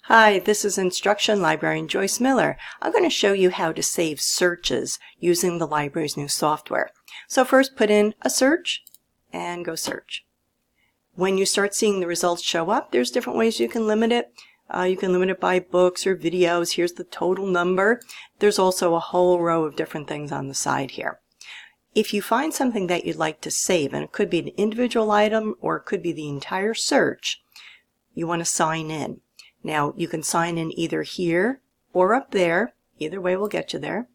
Hi, this is Instruction Librarian Joyce Miller. I'm going to show you how to save searches using the library's new software. So first put in a search and go search. When you start seeing the results show up, there's different ways you can limit it. You can limit it by books or videos. Here's the total number. There's also a whole row of different things on the side here. If you find something that you'd like to save, and it could be an individual item or it could be the entire search, you want to sign in. Now, you can sign in either here or up there. Either way will get you there.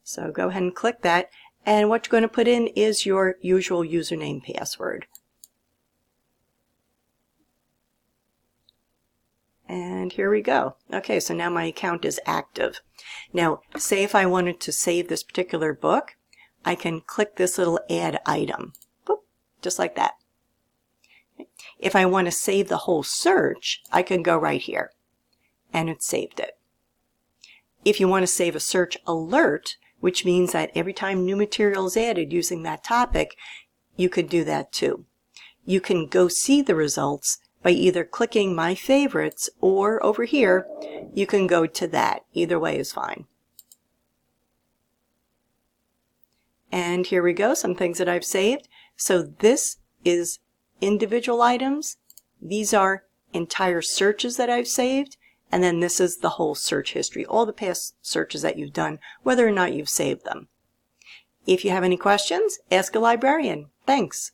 So go ahead and click that. And what you're going to put in is your usual username password. And here we go. Okay, so now my account is active. Now, say if I wanted to save this particular book, I can click this little add item. Boop, just like that. If I want to save the whole search, I can go right here, and it saved it. If you want to save a search alert, which means that every time new material is added using that topic, you could do that too. You can go see the results by either clicking My Favorites, or over here, you can go to that. Either way is fine. And here we go, some things that I've saved. So this is individual items. These are entire searches that I've saved, and then this is the whole search history, all the past searches that you've done, whether or not you've saved them. If you have any questions, ask a librarian. Thanks.